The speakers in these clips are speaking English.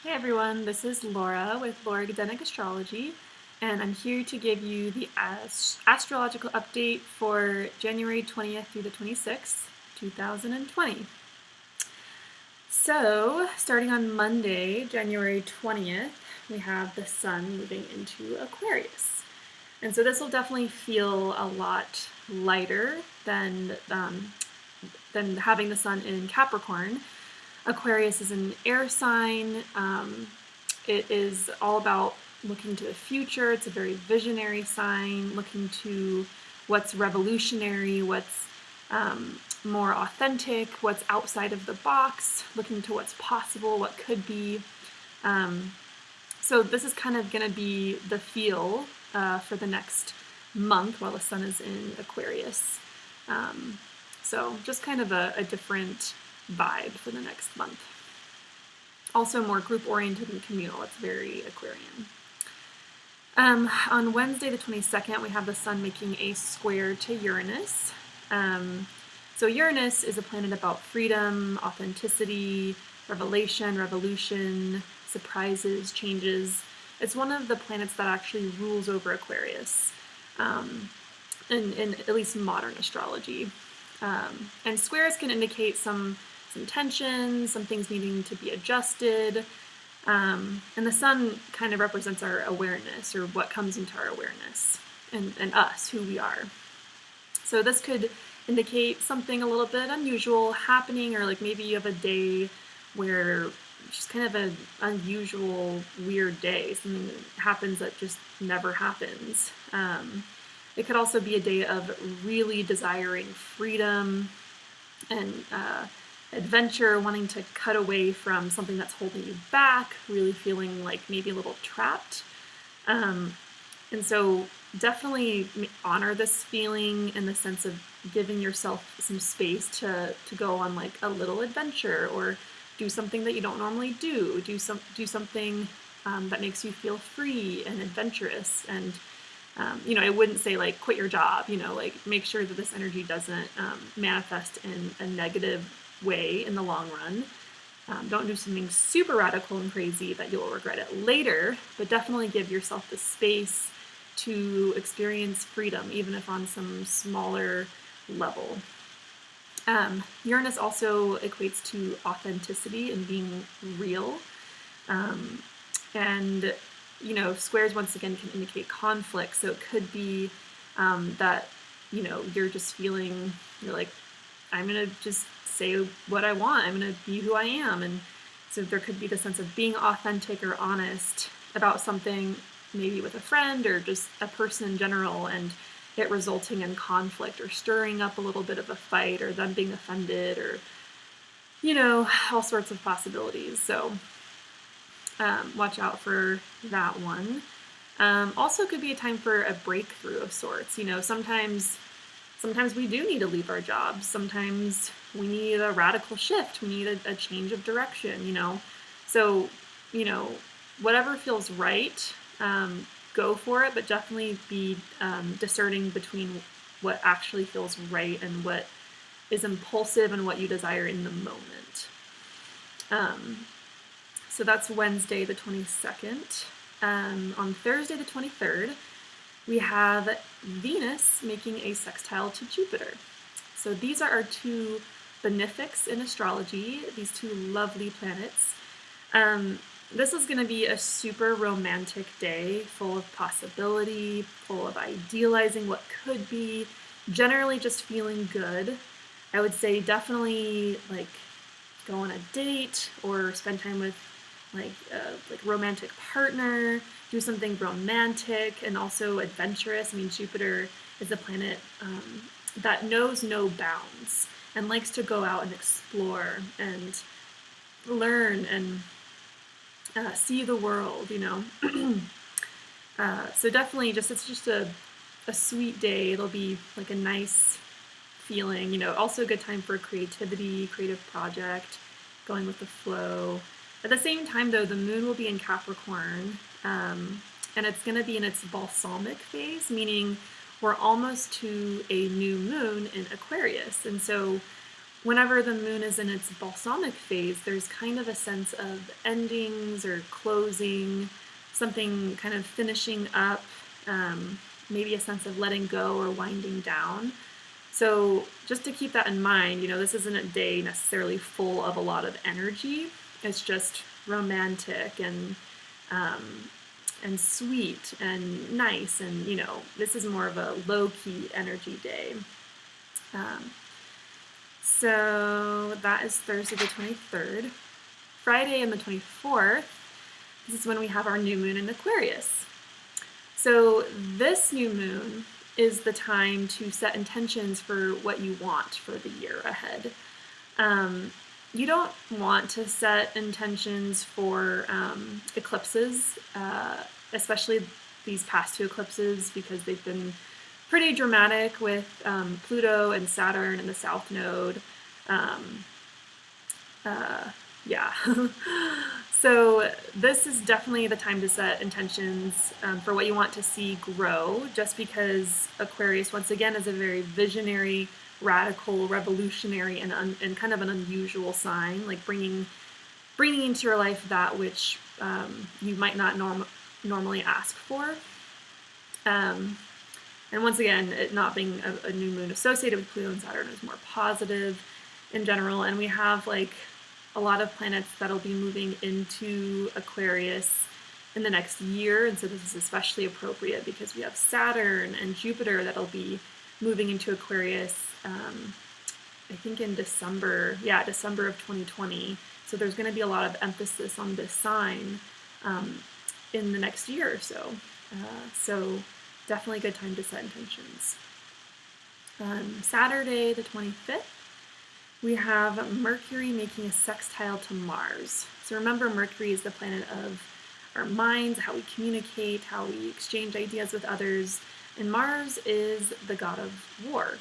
Hey everyone, this is Laura with Laura Astrology, and I'm here to give you the astrological update for January 20th through the 26th, 2020. So, starting on Monday, January 20th, we have the sun moving into Aquarius. And so this will definitely feel a lot lighter than having the sun in Capricorn. Aquarius is an air sign. It is all about looking to the future. It's a very visionary sign, looking to what's revolutionary, what's more authentic, what's outside of the box, looking to what's possible, what could be. So this is kind of going to be the feel for the next month while the sun is in Aquarius. So just kind of a different vibe for the next month. Also more group-oriented and communal. It's very Aquarian. On Wednesday the 22nd, we have the sun making a square to Uranus. So Uranus is a planet about freedom, authenticity, revelation, revolution, surprises, changes. It's one of the planets that actually rules over Aquarius, in at least modern astrology. And squares can indicate some tension, some things needing to be adjusted. And the sun kind of represents our awareness, or what comes into our awareness, and us, who we are. So this could indicate something a little bit unusual happening, or like maybe you have a day where it's just kind of an unusual, weird day. Something that happens that just never happens. It could also be a day of really desiring freedom and adventure, wanting to cut away from something that's holding you back, really feeling like maybe a little trapped. And so definitely honor this feeling in the sense of giving yourself some space to go on like a little adventure, or do something that you don't normally do. Do something that makes you feel free and adventurous. And I wouldn't say like quit your job, like make sure that this energy doesn't manifest in a negative way in the long run. Don't do something super radical and crazy that you'll regret it later, but definitely give yourself the space to experience freedom, even if on some smaller level. Uranus also equates to authenticity and being real. And squares once again can indicate conflict. So it could be that, you're just feeling, you're like, I'm going to just say what I want. I'm going to be who I am. And so there could be the sense of being authentic or honest about something, maybe with a friend or just a person in general, and it resulting in conflict or stirring up a little bit of a fight, or them being offended, or, all sorts of possibilities. So watch out for that one. Also could be a time for a breakthrough of sorts. Sometimes we do need to leave our jobs. Sometimes we need a radical shift. We need a change of direction, So, whatever feels right, go for it, but definitely be discerning between what actually feels right and what is impulsive and what you desire in the moment. So that's Wednesday the 22nd. On Thursday the 23rd, we have Venus making a sextile to Jupiter. So these are our two benefics in astrology, these two lovely planets. This is going to be a super romantic day, full of possibility, full of idealizing what could be, generally just feeling good. I would say definitely like go on a date or spend time with like romantic partner, do something romantic and also adventurous. I mean, Jupiter is a planet that knows no bounds and likes to go out and explore and learn and see the world, So definitely it's just a sweet day. It'll be like a nice feeling, also a good time for creativity, creative project, going with the flow. At the same time, though, the moon will be in Capricorn, and it's going to be in its balsamic phase, meaning we're almost to a new moon in Aquarius. And so whenever the moon is in its balsamic phase, there's kind of a sense of endings or closing, something kind of finishing up, maybe a sense of letting go or winding down. So just to keep that in mind, this isn't a day necessarily full of a lot of energy. It's just romantic and sweet and nice, and this is more of a low-key energy day. So that is Thursday the 23rd. Friday and the 24th, this is when we have our new moon in Aquarius. So this new moon is the time to set intentions for what you want for the year ahead. You don't want to set intentions for eclipses, especially these past two eclipses, because they've been pretty dramatic with Pluto and Saturn in the South Node. Yeah. So this is definitely the time to set intentions for what you want to see grow, just because Aquarius, once again, is a very visionary, radical, revolutionary, and kind of an unusual sign, like bringing into your life that which you might not normally ask for. And once again, it not being a new moon associated with Pluto and Saturn is more positive in general. And we have like a lot of planets that'll be moving into Aquarius in the next year. And so this is especially appropriate because we have Saturn and Jupiter that'll be moving into Aquarius, I think in December of 2020. So there's going to be a lot of emphasis on this sign in the next year or so. So definitely a good time to set intentions. Saturday the 25th, we have Mercury making a sextile to Mars. So remember, Mercury is the planet of our minds, how we communicate, how we exchange ideas with others, and Mars is the god of war.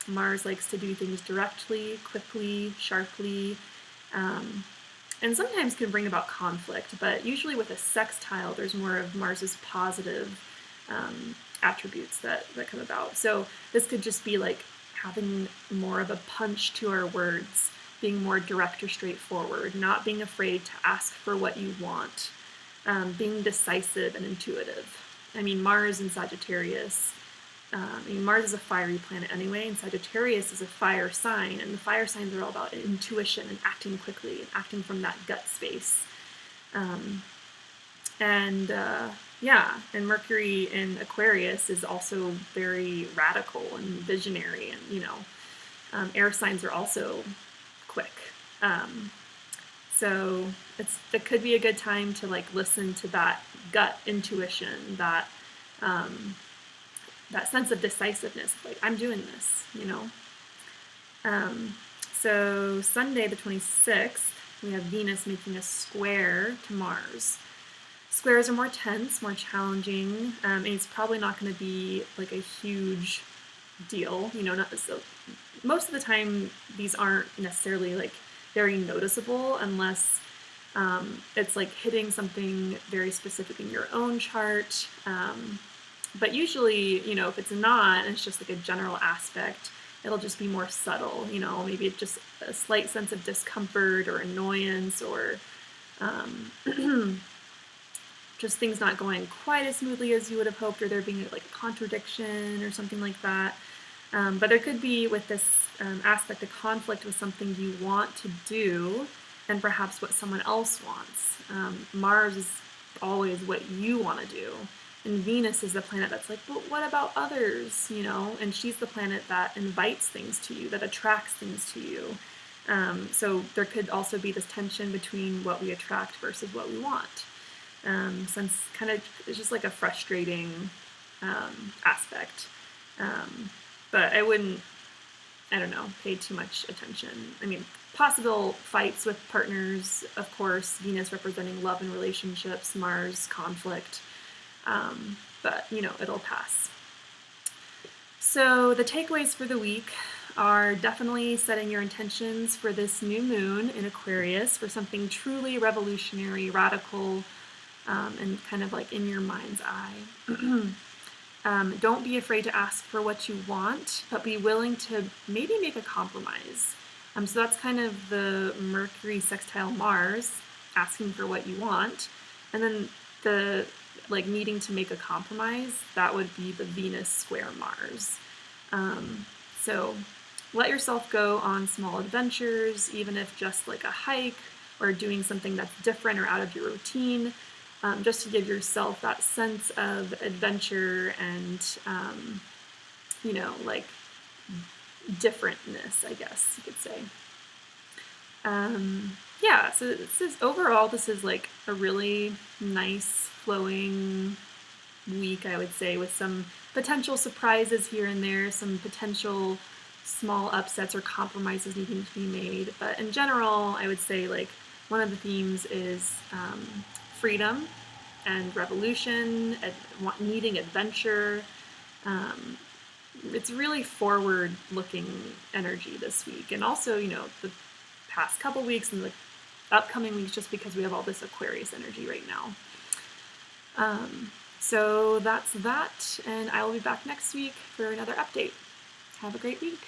Mars likes to do things directly, quickly, sharply, and sometimes can bring about conflict, but usually with a sextile, there's more of Mars's positive attributes that come about. So this could just be like having more of a punch to our words, being more direct or straightforward, not being afraid to ask for what you want, being decisive and intuitive. I mean, Mars in Sagittarius, Mars is a fiery planet anyway, and Sagittarius is a fire sign, and the fire signs are all about intuition and acting quickly and acting from that gut space. And Mercury in Aquarius is also very radical and visionary, and air signs are also quick. So it could be a good time to like listen to that gut intuition, that sense of decisiveness, like I'm doing this, So Sunday the 26th, we have Venus making a square to Mars. Squares are more tense, more challenging, and it's probably not going to be like a huge deal, most of the time these aren't necessarily like very noticeable unless it's like hitting something very specific in your own chart. But usually, if it's not, and it's just like a general aspect, it'll just be more subtle, maybe it's just a slight sense of discomfort or annoyance, or just things not going quite as smoothly as you would have hoped, or there being like a contradiction or something like that. But there could be, with this aspect, a conflict with something you want to do and perhaps what someone else wants. Mars is always what you want to do. And Venus is the planet that's like, but what about others, And she's the planet that invites things to you, that attracts things to you. So there could also be this tension between what we attract versus what we want. Since kind of it's just like a frustrating aspect. But I wouldn't, pay too much attention. I mean, possible fights with partners, of course, Venus representing love and relationships, Mars, conflict. But, it'll pass. So the takeaways for the week are definitely setting your intentions for this new moon in Aquarius for something truly revolutionary, radical, and kind of like in your mind's eye. Don't be afraid to ask for what you want, but be willing to maybe make a compromise. So that's kind of the Mercury sextile Mars, asking for what you want. And then the like needing to make a compromise, that would be the Venus square Mars. So let yourself go on small adventures, even if just like a hike or doing something that's different or out of your routine, just to give yourself that sense of adventure and, like differentness, I guess you could say. Yeah, so this is like a really nice flowing week, I would say, with some potential surprises here and there, some potential small upsets or compromises needing to be made. But in general, I would say like one of the themes is freedom and revolution, needing adventure. It's really forward-looking energy this week, and also the past couple weeks and the upcoming weeks, just because we have all this Aquarius energy right now. So that's that, and I will be back next week for another update. Have a great week.